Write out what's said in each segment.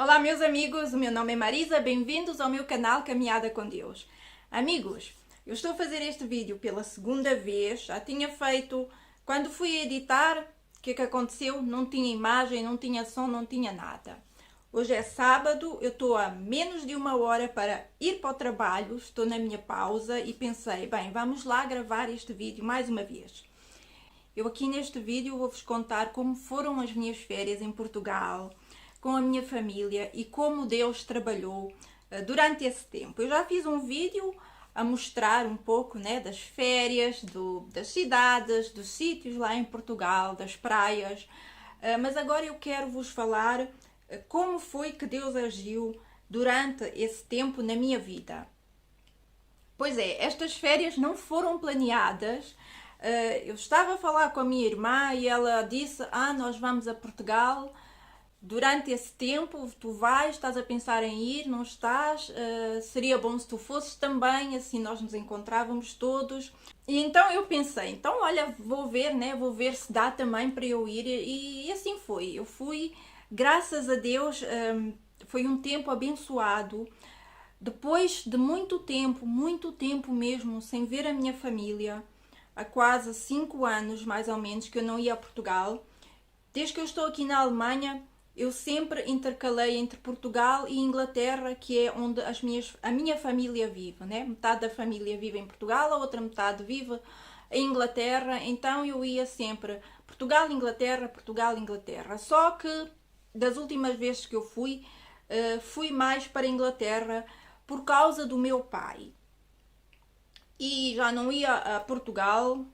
Olá meus amigos, o meu nome é Marisa, bem-vindos ao meu canal Caminhada com Deus. Amigos, eu estou a fazer este vídeo pela segunda vez, já tinha feito, quando fui editar, o que é que aconteceu? Não tinha imagem, não tinha som, não tinha nada. Hoje é sábado, eu estou a menos de uma hora para ir para o trabalho, estou na minha pausa e pensei, bem, vamos lá gravar este vídeo mais uma vez. Eu aqui neste vídeo vou-vos contar como foram as minhas férias em Portugal, com a minha família e como Deus trabalhou durante esse tempo. Eu já fiz um vídeo a mostrar um pouco, né, das férias, das cidades, dos sítios lá em Portugal, das praias, mas agora eu quero vos falar como foi que Deus agiu durante esse tempo na minha vida. Pois é, estas férias não foram planeadas. Eu estava a falar com a minha irmã e ela disse: nós vamos a Portugal. Durante esse tempo, tu vais, estás a pensar em ir, não estás? Seria bom se tu fosses também, assim nós nos encontrávamos todos. E então eu pensei, então olha, vou ver, né? Vou ver se dá também para eu ir. E assim foi. Eu fui, graças a Deus, foi um tempo abençoado. Depois de muito tempo mesmo, sem ver a minha família, há quase 5 anos mais ou menos que eu não ia a Portugal. Desde que eu estou aqui na Alemanha, eu sempre intercalei entre Portugal e Inglaterra, que é onde a minha família vive, né? Metade da família vive em Portugal, a outra metade vive em Inglaterra, então eu ia sempre Portugal, Inglaterra, Portugal, Inglaterra. Só que das últimas vezes que eu fui, fui mais para a Inglaterra por causa do meu pai. E já não ia a Portugal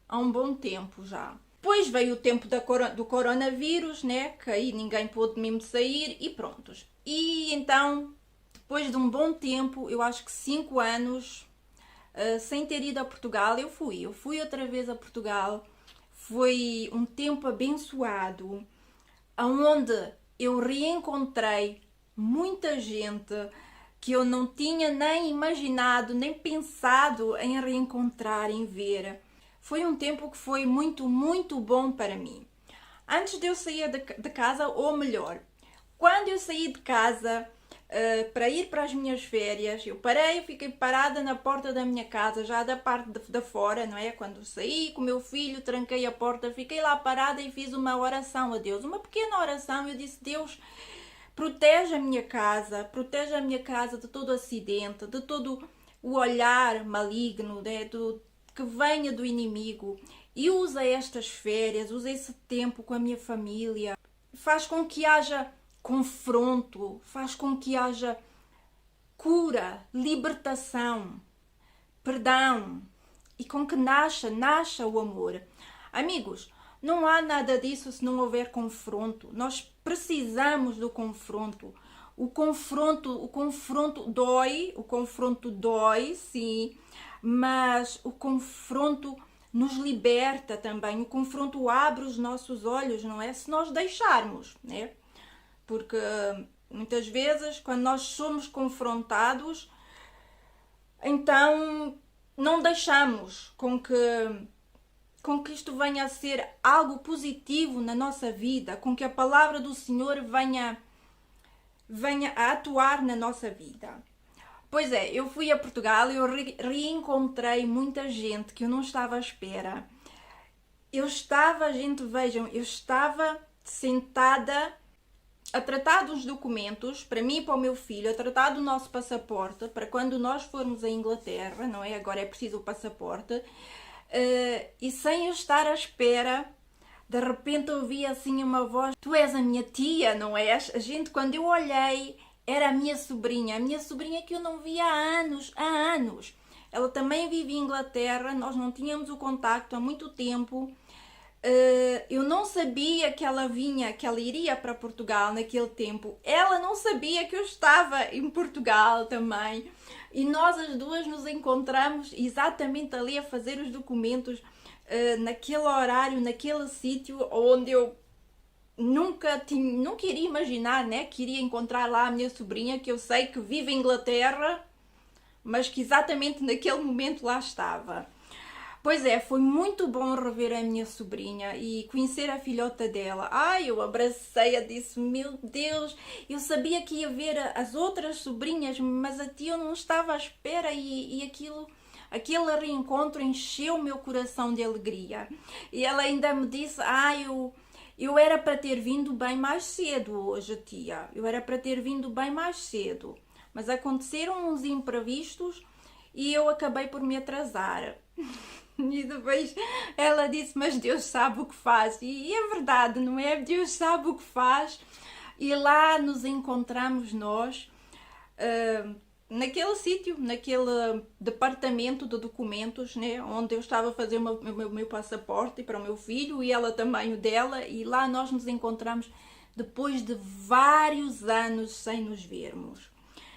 há um bom tempo já. Depois veio o tempo do coronavírus, né? Que aí ninguém pôde mesmo sair e prontos. E então, depois de um bom tempo, eu acho que 5 anos, sem ter ido a Portugal, eu fui. Eu fui outra vez a Portugal. Foi um tempo abençoado, onde eu reencontrei muita gente que eu não tinha nem imaginado, nem pensado em reencontrar, em ver. Foi um tempo que foi muito bom para mim. Antes de eu sair de casa, ou melhor, quando eu saí de casa para ir para as minhas férias, eu fiquei parada na porta da minha casa, já da parte de fora, não é? Quando saí com o meu filho, tranquei a porta, fiquei lá parada e fiz uma oração a Deus. Uma pequena oração, eu disse: Deus, protege a minha casa de todo acidente, de todo o olhar maligno, né? Que venha do inimigo, e usa estas férias, usa esse tempo com a minha família, faz com que haja confronto, faz com que haja cura, libertação, perdão, e com que nasça o amor. Amigos, não há nada disso se não houver confronto. Nós precisamos do confronto. O confronto dói, sim, mas o confronto nos liberta também. O confronto abre os nossos olhos, não é? Se nós deixarmos, né? Porque muitas vezes, quando nós somos confrontados, então não deixamos com que isto venha a ser algo positivo na nossa vida, com que a palavra do Senhor venha a atuar na nossa vida. Pois é, eu fui a Portugal e eu reencontrei muita gente que eu não estava à espera. Vejam, eu estava sentada a tratar dos documentos, para mim e para o meu filho, a tratar do nosso passaporte, para quando nós formos à Inglaterra, não é? Agora é preciso o passaporte. E sem eu estar à espera, de repente ouvi assim uma voz: tu és a minha tia, não és? Quando eu olhei, era a minha sobrinha que eu não via há anos. Ela também vive em Inglaterra, nós não tínhamos o contacto há muito tempo. Eu não sabia que ela iria para Portugal naquele tempo. Ela não sabia que eu estava em Portugal também. E nós as duas nos encontramos exatamente ali a fazer os documentos, naquele horário, naquele sítio onde eu nunca iria imaginar, né, que iria encontrar lá a minha sobrinha, que eu sei que vive em Inglaterra, mas que exatamente naquele momento lá estava. Pois é, foi muito bom rever a minha sobrinha e conhecer a filhota dela. Ai, eu abracei-a, disse, meu Deus, eu sabia que ia ver as outras sobrinhas, mas a tia eu não estava à espera e aquele reencontro encheu o meu coração de alegria. E ela ainda me disse, eu era para ter vindo bem mais cedo hoje, tia. Eu era para ter vindo bem mais cedo. Mas aconteceram uns imprevistos e eu acabei por me atrasar. E depois ela disse, mas Deus sabe o que faz. E é verdade, não é? Deus sabe o que faz. E lá nos encontramos nós, naquele sítio, naquele departamento de documentos, né? Onde eu estava a fazer o meu passaporte para o meu filho e ela também o dela. E lá nós nos encontramos depois de vários anos sem nos vermos.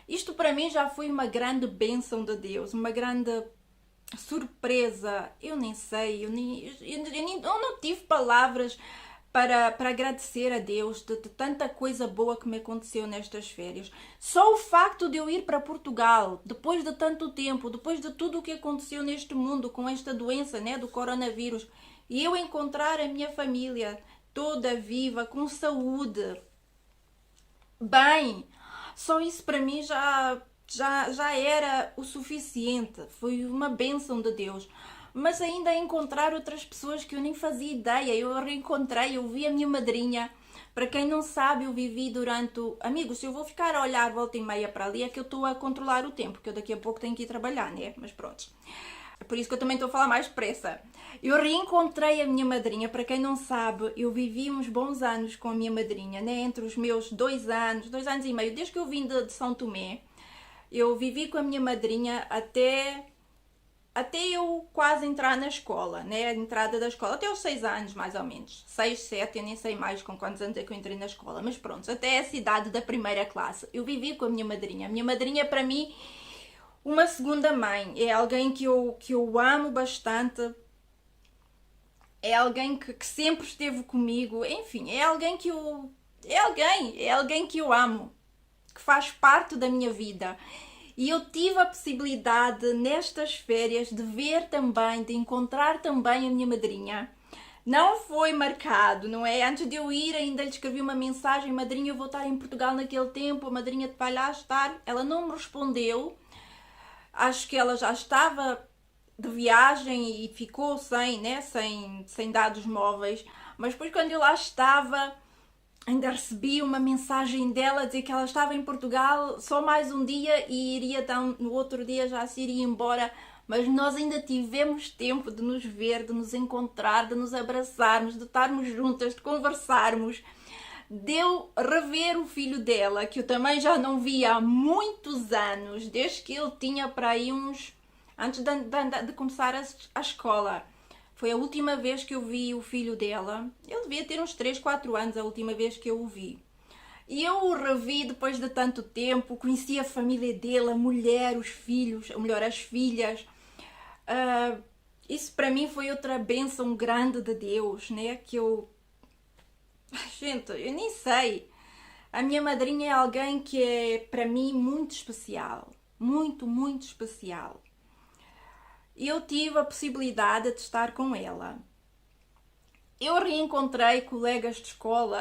Isto para mim já foi uma grande bênção de Deus, uma grande surpresa. Eu nem sei, eu não tive palavras para agradecer a Deus de tanta coisa boa que me aconteceu nestas férias. Só o facto de eu ir para Portugal, depois de tanto tempo, depois de tudo o que aconteceu neste mundo com esta doença, né, do coronavírus, e eu encontrar a minha família toda viva, com saúde, bem, só isso para mim já era o suficiente. Foi uma bênção de Deus. Mas ainda encontrar outras pessoas que eu nem fazia ideia. Eu reencontrei, eu vi a minha madrinha. Para quem não sabe, eu vivi durante... Amigos, se eu vou ficar a olhar volta e meia para ali, é que eu estou a controlar o tempo, porque eu daqui a pouco tenho que ir trabalhar, né? Mas pronto. É por isso que eu também estou a falar mais depressa. Eu reencontrei a minha madrinha. Para quem não sabe, eu vivi uns bons anos com a minha madrinha, né? Entre os meus 2 anos e meio, desde que eu vim de São Tomé. Eu vivi com a minha madrinha até eu quase entrar na escola, né? A entrada da escola, até os 6 anos, mais ou menos. 6, 7, eu nem sei mais com quantos anos é que eu entrei na escola, mas pronto, até essa idade da primeira classe. Eu vivi com a minha madrinha. A minha madrinha, para mim, uma segunda mãe. É alguém que eu amo bastante. É alguém que sempre esteve comigo. Enfim, é alguém que eu... É alguém que eu amo. Que faz parte da minha vida. E eu tive a possibilidade nestas férias de ver também, de encontrar também a minha madrinha. Não foi marcado, não é? Antes de eu ir ainda lhe escrevi uma mensagem, madrinha, eu vou estar em Portugal naquele tempo, a madrinha vai lá estar. Ela não me respondeu, acho que ela já estava de viagem e ficou sem dados móveis. Mas depois quando eu lá estava... Ainda recebi uma mensagem dela a dizer que ela estava em Portugal só mais um dia e iria então, no outro dia já se iria embora. Mas nós ainda tivemos tempo de nos ver, de nos encontrar, de nos abraçarmos, de estarmos juntas, de conversarmos. De eu rever o filho dela, que eu também já não via há muitos anos, desde que ele tinha para aí uns... antes de começar a escola. Foi a última vez que eu vi o filho dela. Ele devia ter uns 3, 4 anos a última vez que eu o vi. E eu o revi depois de tanto tempo, conheci a família dele, a mulher, os filhos, ou melhor, as filhas. Isso para mim foi outra bênção grande de Deus, né? Que eu... Gente, eu nem sei. A minha madrinha é alguém que é para mim muito especial. Muito, muito especial. Eu tive a possibilidade de estar com ela. Eu reencontrei colegas de escola.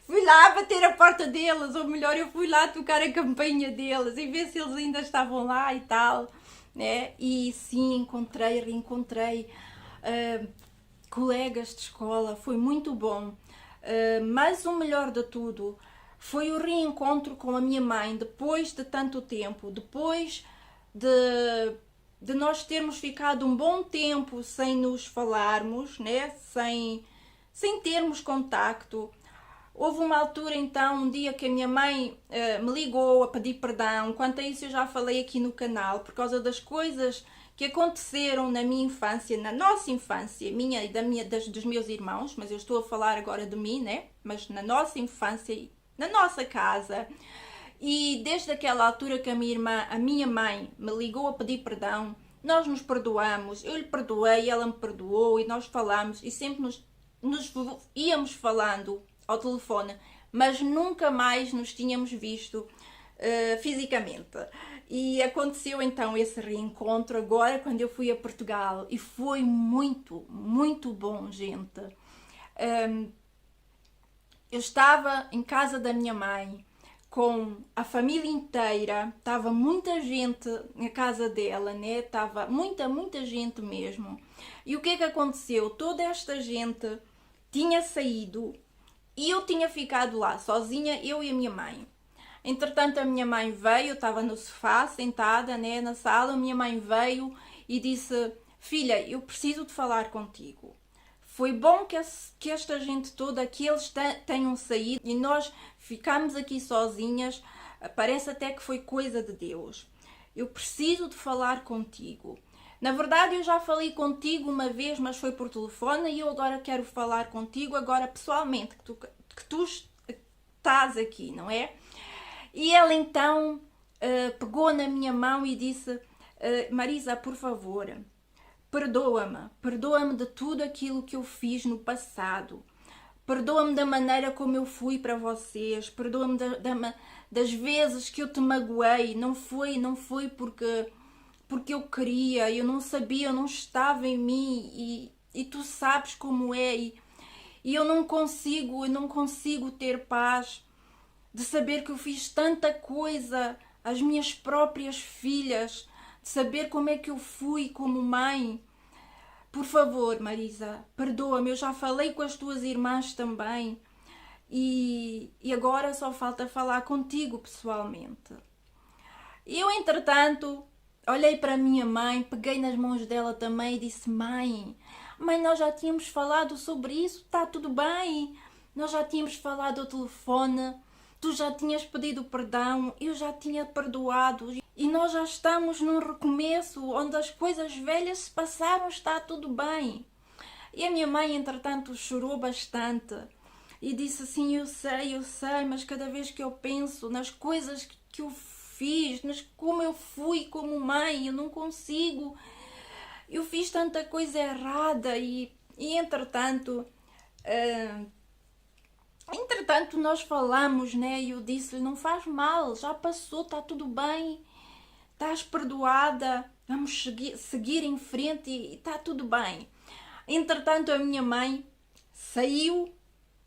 Fui lá bater a porta deles, ou melhor, eu fui lá tocar a campainha deles e ver se eles ainda estavam lá e tal, né? E sim, reencontrei colegas de escola, foi muito bom. Mas o melhor de tudo foi o reencontro com a minha mãe, depois de tanto tempo, depois de nós termos ficado um bom tempo sem nos falarmos, né? Sem termos contacto. Houve uma altura então, um dia que a minha mãe me ligou a pedir perdão. Quanto a isso eu já falei aqui no canal, por causa das coisas que aconteceram na minha infância, na nossa infância, minha e dos meus irmãos, mas eu estou a falar agora de mim, né? Mas na nossa infância, na nossa casa. E desde aquela altura que a minha mãe me ligou a pedir perdão, nós nos perdoamos, eu lhe perdoei, ela me perdoou e nós falamos e sempre nos íamos falando ao telefone, mas nunca mais nos tínhamos visto fisicamente. E aconteceu então esse reencontro agora quando eu fui a Portugal e foi muito, muito bom, gente. Eu estava em casa da minha mãe com a família inteira, estava muita gente na casa dela, né? Estava muita gente mesmo. E o que é que aconteceu? Toda esta gente tinha saído e eu tinha ficado lá sozinha, eu e a minha mãe. Entretanto, a minha mãe veio, eu estava no sofá, sentada, né, na sala, a minha mãe veio e disse: filha, eu preciso de falar contigo. Foi bom que esta gente toda, que eles tenham saído e nós ficamos aqui sozinhas. Parece até que foi coisa de Deus. Eu preciso de falar contigo. Na verdade, eu já falei contigo uma vez, mas foi por telefone, e eu agora quero falar contigo, agora pessoalmente, que tu estás aqui, não é? E ela então pegou na minha mão e disse: Marisa, por favor, perdoa-me de tudo aquilo que eu fiz no passado. Perdoa-me da maneira como eu fui para vocês. Perdoa-me das vezes que eu te magoei. Não foi porque eu queria, eu não sabia, eu não estava em mim e tu sabes como é e eu não consigo ter paz de saber que eu fiz tanta coisa às minhas próprias filhas, de saber como é que eu fui como mãe. Por favor, Marisa, perdoa-me, eu já falei com as tuas irmãs também e agora só falta falar contigo pessoalmente. Eu, entretanto, olhei para a minha mãe, peguei nas mãos dela também e disse: mãe, nós já tínhamos falado sobre isso, está tudo bem. Nós já tínhamos falado ao telefone, tu já tinhas pedido perdão, eu já tinha perdoado e nós já estamos num recomeço onde as coisas velhas se passaram, está tudo bem. E a minha mãe, entretanto, chorou bastante e disse assim: eu sei, mas cada vez que eu penso nas coisas que eu fiz, como eu fui como mãe, eu não consigo. Eu fiz tanta coisa errada e entretanto, nós falamos, né? E eu disse-lhe: não faz mal, já passou, está tudo bem, estás perdoada, vamos seguir em frente e está tudo bem. Entretanto, a minha mãe saiu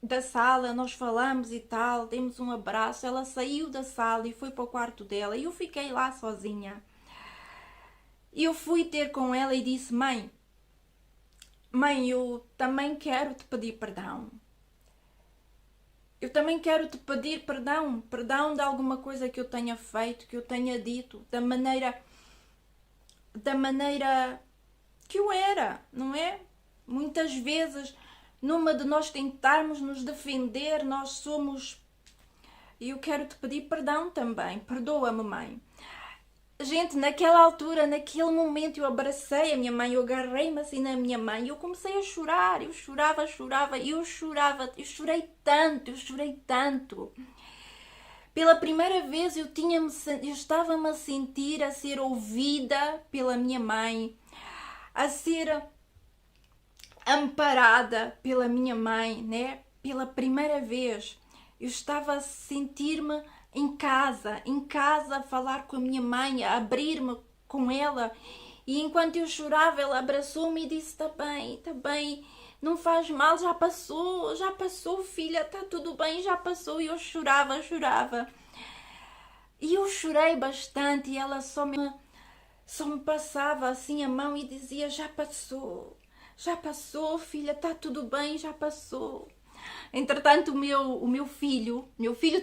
da sala, nós falamos e tal, demos um abraço, ela saiu da sala e foi para o quarto dela e eu fiquei lá sozinha. E eu fui ter com ela e disse: mãe, eu também quero te pedir perdão. Eu também quero te pedir perdão de alguma coisa que eu tenha feito, que eu tenha dito, da maneira que eu era, não é? Muitas vezes, numa de nós tentarmos nos defender, nós somos... E eu quero te pedir perdão também. Perdoa-me, mãe. Gente, naquela altura, naquele momento, eu abracei a minha mãe, eu agarrei-me assim na minha mãe e eu comecei a chorar. Eu chorava, eu chorei tanto. Pela primeira vez eu estava-me a sentir a ser ouvida pela minha mãe, a ser amparada pela minha mãe, né? Pela primeira vez eu estava a sentir-me em casa, a falar com a minha mãe, a abrir-me com ela. E enquanto eu chorava, ela abraçou-me e disse: tá bem, não faz mal, já passou, filha, tá tudo bem, já passou. E eu chorava. E eu chorei bastante e ela só me passava assim a mão e dizia: já passou, filha, tá tudo bem, já passou. Entretanto, o meu filho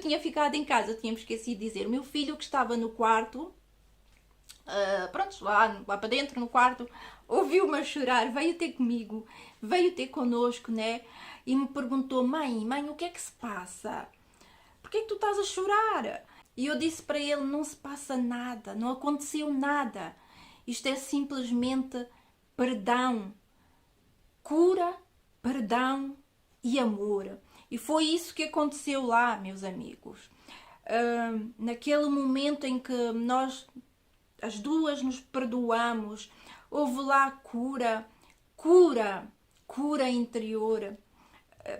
tinha ficado em casa, tínhamos esquecido de dizer. O meu filho, que estava no quarto, lá para dentro no quarto, ouviu-me a chorar, veio ter comigo, veio ter connosco, né? E me perguntou: mãe, o que é que se passa? Porquê que tu estás a chorar? E eu disse para ele: não se passa nada, não aconteceu nada. Isto é simplesmente perdão, cura, perdão e amor. E foi isso que aconteceu lá, meus amigos. Naquele momento em que nós, as duas, nos perdoamos, houve lá cura interior,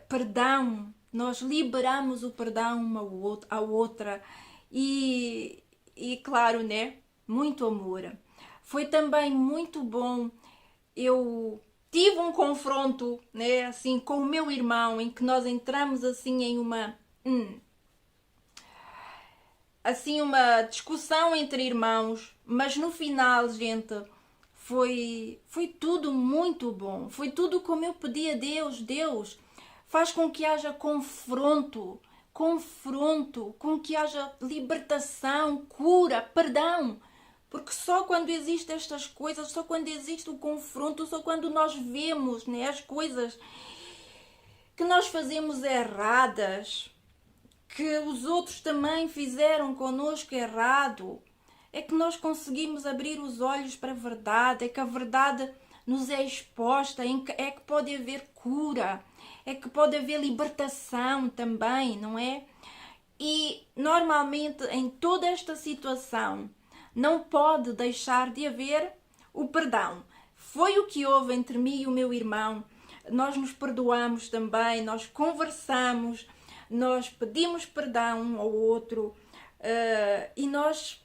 perdão. Nós liberamos o perdão uma à outra e claro, né? muito amor. Foi também muito bom. Eu tive um confronto, né, assim, com o meu irmão, em que nós entramos assim em uma discussão entre irmãos, mas no final, gente, foi tudo muito bom. Foi tudo como eu pedi a Deus. Deus faz com que haja confronto, com que haja libertação, cura, perdão. Porque só quando existem estas coisas, só quando existe o confronto, só quando nós vemos, né, as coisas que nós fazemos erradas, que os outros também fizeram connosco errado, é que nós conseguimos abrir os olhos para a verdade, é que a verdade nos é exposta, é que pode haver cura, é que pode haver libertação também, não é? E normalmente em toda esta situação não pode deixar de haver o perdão. Foi o que houve entre mim e o meu irmão. Nós nos perdoamos também, nós conversamos, nós pedimos perdão um ao outro e nós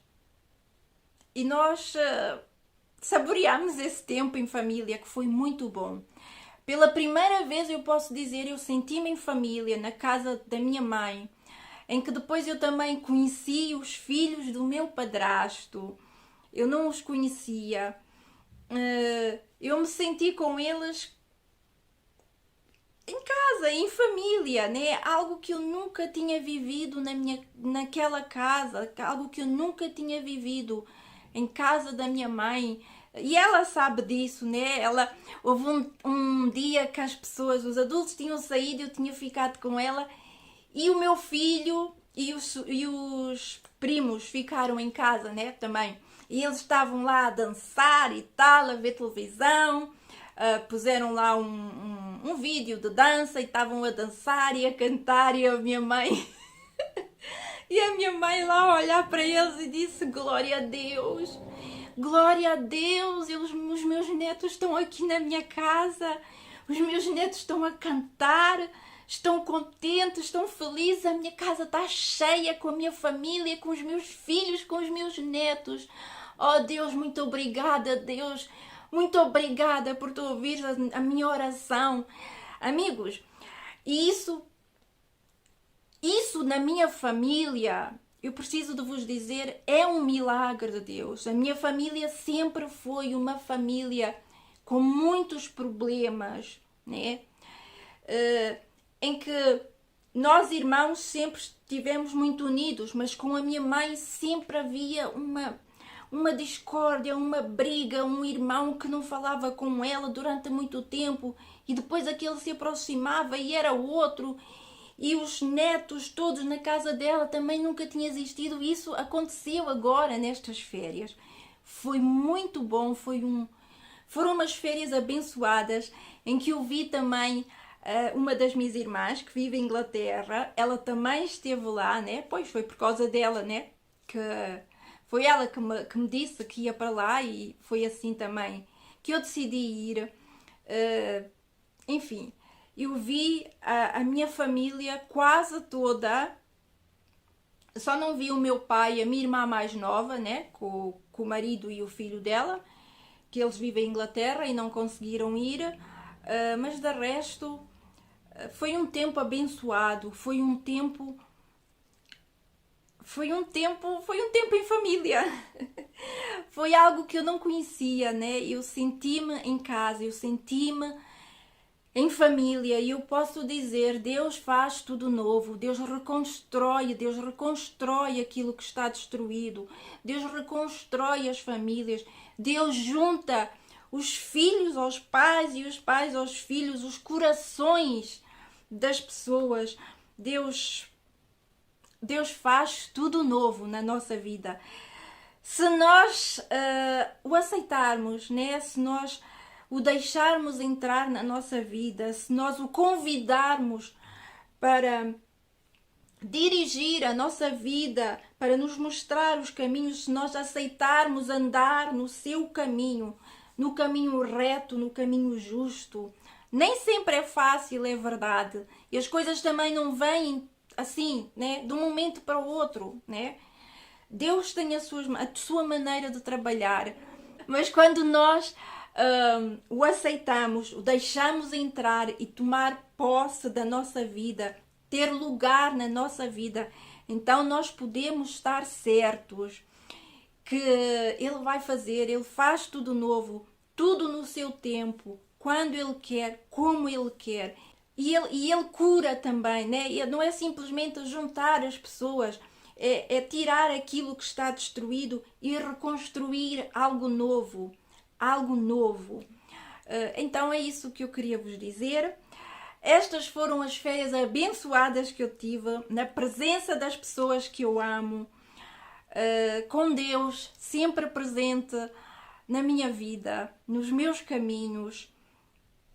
saboreamos esse tempo em família, que foi muito bom. Pela primeira vez eu posso dizer, eu senti-me em família, na casa da minha mãe, em que depois eu também conheci os filhos do meu padrasto. Eu não os conhecia. Eu me senti com eles em casa, em família, né? Algo que eu nunca tinha vivido naquela casa, algo que eu nunca tinha vivido em casa da minha mãe. E ela sabe disso, né? Houve um dia que as pessoas, os adultos tinham saído, eu tinha ficado com ela e o meu filho e os primos ficaram em casa, né? Também. E eles estavam lá a dançar e tal, a ver televisão. Puseram lá um vídeo de dança e estavam a dançar e a cantar e a minha mãe e a minha mãe lá a olhar para eles e disse: glória a Deus, os meus netos estão aqui na minha casa, os meus netos estão a cantar, estão contentes, estão felizes, a minha casa está cheia com a minha família, com os meus filhos, com os meus netos. Oh Deus, muito obrigada, Deus. Muito obrigada por tu ouvir a minha oração. Amigos, e isso na minha família, eu preciso de vos dizer, é um milagre de Deus. A minha família sempre foi uma família com muitos problemas, né? Em que nós irmãos sempre estivemos muito unidos, mas com a minha mãe sempre havia uma discórdia, uma briga, um irmão que não falava com ela durante muito tempo e depois aquele se aproximava e era outro, e os netos todos na casa dela também nunca tinha existido. Isso aconteceu agora nestas férias. Foi muito bom, foram umas férias abençoadas em que eu vi também uma das minhas irmãs que vive em Inglaterra. Ela também esteve lá, né? Pois foi por causa dela, né? Que foi ela que me disse que ia para lá e foi assim também que eu decidi ir. Enfim, eu vi a minha família quase toda. Só não vi o meu pai e a minha irmã mais nova, né? Com o marido e o filho dela, que eles vivem em Inglaterra e não conseguiram ir. Mas de resto, foi um tempo abençoado, foi um tempo em família. Foi algo que eu não conhecia, né? Eu senti-me em casa, eu senti-me em família e eu posso dizer, Deus faz tudo novo, Deus reconstrói aquilo que está destruído, Deus reconstrói as famílias, Deus junta os filhos aos pais e os pais aos filhos, os corações das pessoas. Deus faz tudo novo na nossa vida. Se nós o aceitarmos, né? Se nós o deixarmos entrar na nossa vida, se nós o convidarmos para dirigir a nossa vida, para nos mostrar os caminhos, se nós aceitarmos andar no seu caminho, no caminho reto, no caminho justo. Nem sempre é fácil, é verdade. E as coisas também não vêm assim, né, de um momento para o outro, né? Deus tem a sua maneira de trabalhar, mas quando nós o aceitamos, o deixamos entrar e tomar posse da nossa vida, ter lugar na nossa vida, então nós podemos estar certos que Ele vai fazer, Ele faz tudo novo, tudo no seu tempo, quando Ele quer, como Ele quer. E ele cura também, né? E não é simplesmente juntar as pessoas, é tirar aquilo que está destruído e reconstruir algo novo. Algo novo. Então é isso que eu queria vos dizer. Estas foram as férias abençoadas que eu tive, na presença das pessoas que eu amo, com Deus sempre presente na minha vida, nos meus caminhos.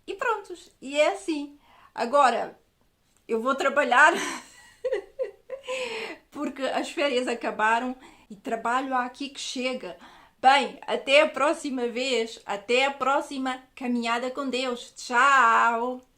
E prontos, e é assim. Agora, eu vou trabalhar porque as férias acabaram e trabalho aqui que chega. Bem, até a próxima vez, até a próxima caminhada com Deus. Tchau!